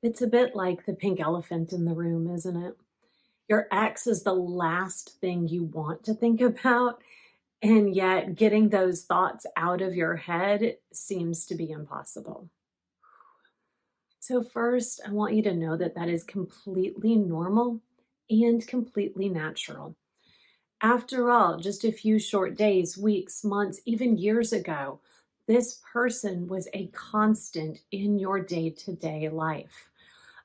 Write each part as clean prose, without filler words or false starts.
It's a bit like the pink elephant in the room, isn't it? Your ex is the last thing you want to think about, and yet getting those thoughts out of your head seems to be impossible. So, first, I want you to know that that is completely normal and completely natural. After all, just a few short days, weeks, months, even years ago, this person was a constant in your day to day life.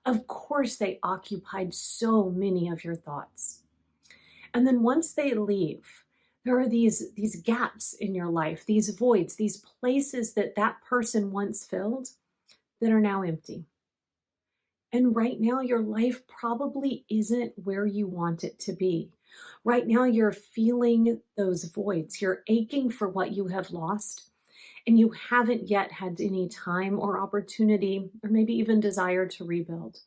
Of course, they occupied so many of your thoughts. And then once they leave, there are these gaps in your life, these voids, these places that that person once filled that are now empty. And right now, your life probably isn't where you want it to be. Right now, you're feeling those voids. You're aching for what you have lost, and you haven't yet had any time or opportunity, or maybe even desire to rebuild.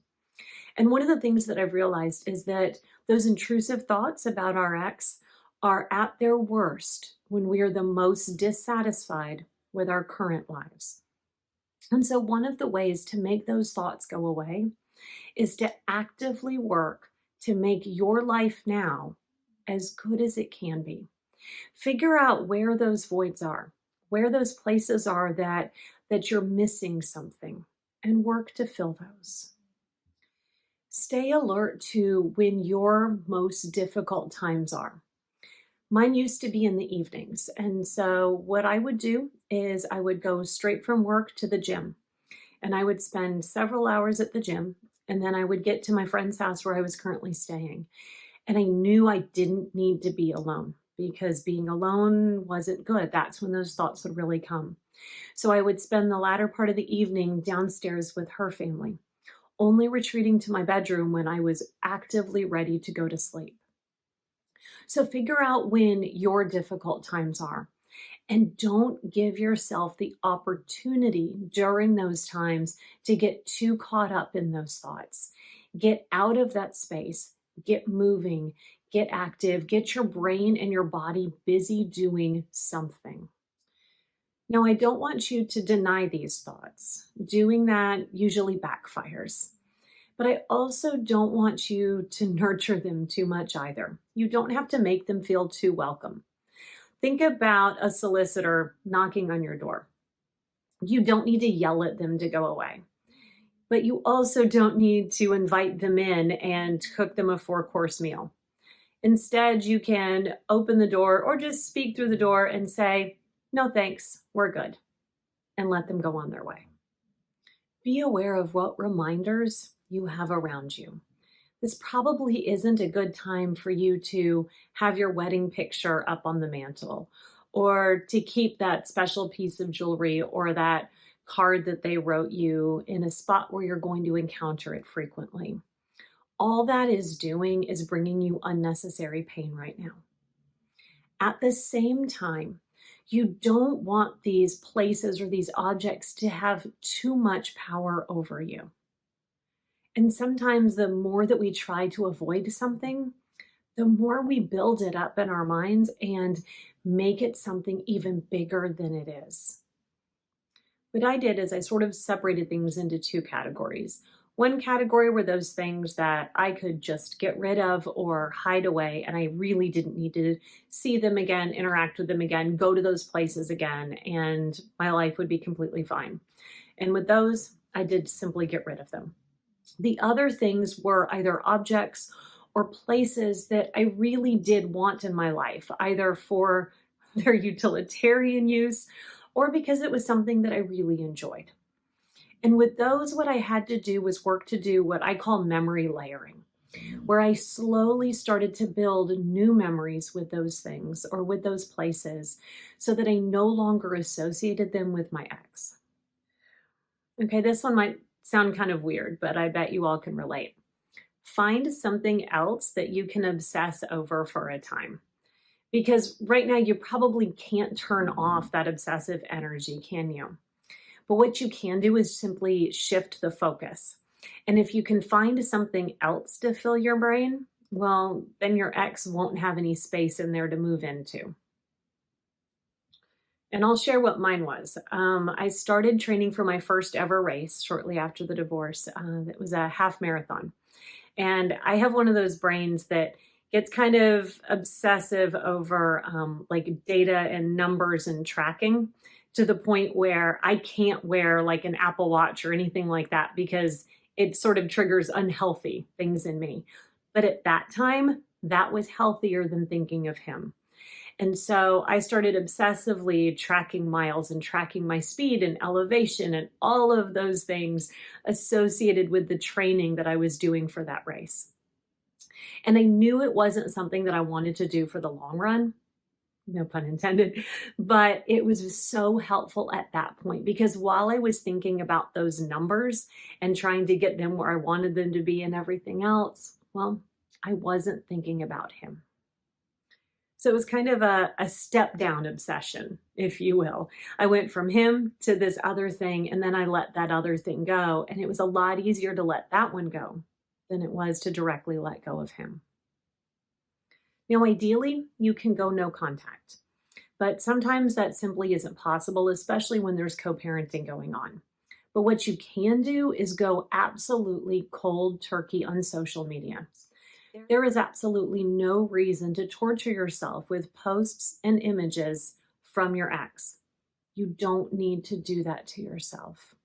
And one of the things that I've realized is that those intrusive thoughts about our ex are at their worst when we are the most dissatisfied with our current lives. And so, one of the ways to make those thoughts go away is to actively work to make your life now as good as it can be. Figure out where those voids are, where those places are that you're missing something, and work to fill those. Stay alert to when your most difficult times are. Mine used to be in the evenings. And so, what I would do is I would go straight from work to the gym, and I would spend several hours at the gym. And then I would get to my friend's house where I was currently staying. And I knew I didn't need to be alone because being alone wasn't good. That's when those thoughts would really come. So I would spend the latter part of the evening downstairs with her family, only retreating to my bedroom when I was actively ready to go to sleep. So figure out when your difficult times are. And don't give yourself the opportunity during those times to get too caught up in those thoughts. Get out of that space, get moving, get active, get your brain and your body busy doing something. Now, I don't want you to deny these thoughts. Doing that usually backfires. But I also don't want you to nurture them too much either. You don't have to make them feel too welcome. Think about a solicitor knocking on your door. You don't need to yell at them to go away, but you also don't need to invite them in and cook them a four-course meal. Instead, you can open the door or just speak through the door and say, "No, thanks, we're good," and let them go on their way. Be aware of what reminders you have around you. This probably isn't a good time for you to have your wedding picture up on the mantle or to keep that special piece of jewelry or that card that they wrote you in a spot where you're going to encounter it frequently. All that is doing is bringing you unnecessary pain right now. At the same time, you don't want these places or these objects to have too much power over you. And sometimes the more that we try to avoid something, the more we build it up in our minds and make it something even bigger than it is. What I did is I sort of separated things into two categories. One category were those things that I could just get rid of or hide away, and I really didn't need to see them again, interact with them again, go to those places again, and my life would be completely fine. And with those, I did simply get rid of them. The other things were either objects or places that I really did want in my life, either for their utilitarian use or because it was something that I really enjoyed. And with those, what I had to do was work to do what I call memory layering, where I slowly started to build new memories with those things or with those places so that I no longer associated them with my ex. Okay, this one might sound kind of weird, but I bet you all can relate. Find something else that you can obsess over for a time. Because right now you probably can't turn off that obsessive energy, can you? But what you can do is simply shift the focus. And if you can find something else to fill your brain, well, then your ex won't have any space in there to move into. And I'll share what mine was. I started training for my first ever race shortly after the divorce. It was a half marathon. And I have one of those brains that gets kind of obsessive over like data and numbers and tracking to the point where I can't wear like an Apple Watch or anything like that because it sort of triggers unhealthy things in me. But at that time, that was healthier than thinking of him. And so I started obsessively tracking miles and tracking my speed and elevation and all of those things associated with the training that I was doing for that race. And I knew it wasn't something that I wanted to do for the long run, no pun intended, but it was so helpful at that point because while I was thinking about those numbers and trying to get them where I wanted them to be and everything else, well, I wasn't thinking about him. So it was kind of a step down obsession, if you will. I went from him to this other thing, and then I let that other thing go. And it was a lot easier to let that one go than it was to directly let go of him. Now, ideally, you can go no contact, but sometimes that simply isn't possible, especially when there's co-parenting going on. But what you can do is go absolutely cold turkey on social media. There is absolutely no reason to torture yourself with posts and images from your ex. You don't need to do that to yourself.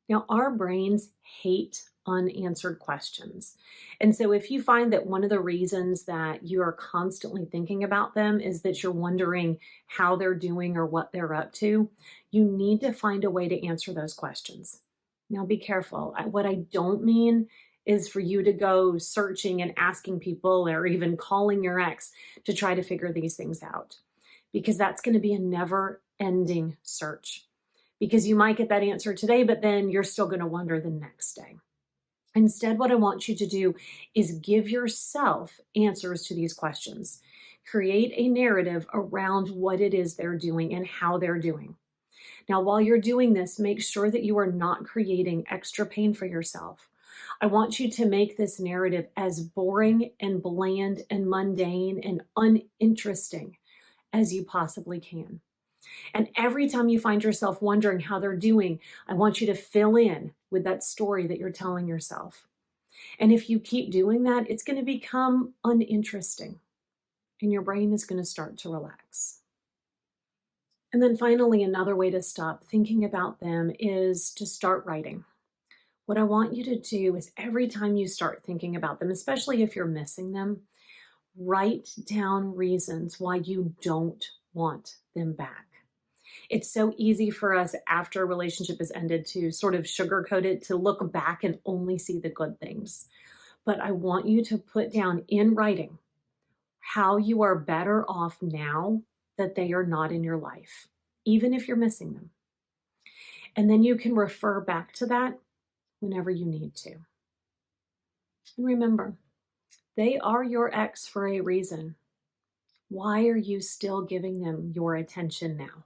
Now, our brains hate unanswered questions. And so if you find that one of the reasons that you are constantly thinking about them is that you're wondering how they're doing or what they're up to, you need to find a way to answer those questions. Now, be careful. What I don't mean is for you to go searching and asking people or even calling your ex to try to figure these things out, because that's going to be a never ending search. Because you might get that answer today, but then you're still going to wonder the next day. Instead, what I want you to do is give yourself answers to these questions. Create a narrative around what it is they're doing and how they're doing. Now, while you're doing this, make sure that you are not creating extra pain for yourself. I want you to make this narrative as boring and bland and mundane and uninteresting as you possibly can. And every time you find yourself wondering how they're doing, I want you to fill in with that story that you're telling yourself. And if you keep doing that, it's going to become uninteresting and your brain is going to start to relax. And then finally, another way to stop thinking about them is to start writing. What I want you to do is every time you start thinking about them, especially if you're missing them, write down reasons why you don't want them back. It's so easy for us after a relationship has ended to sort of sugarcoat it, to look back and only see the good things. But I want you to put down in writing how you are better off now that they are not in your life, even if you're missing them. And then you can refer back to that whenever you need to. And remember, they are your ex for a reason. Why are you still giving them your attention now?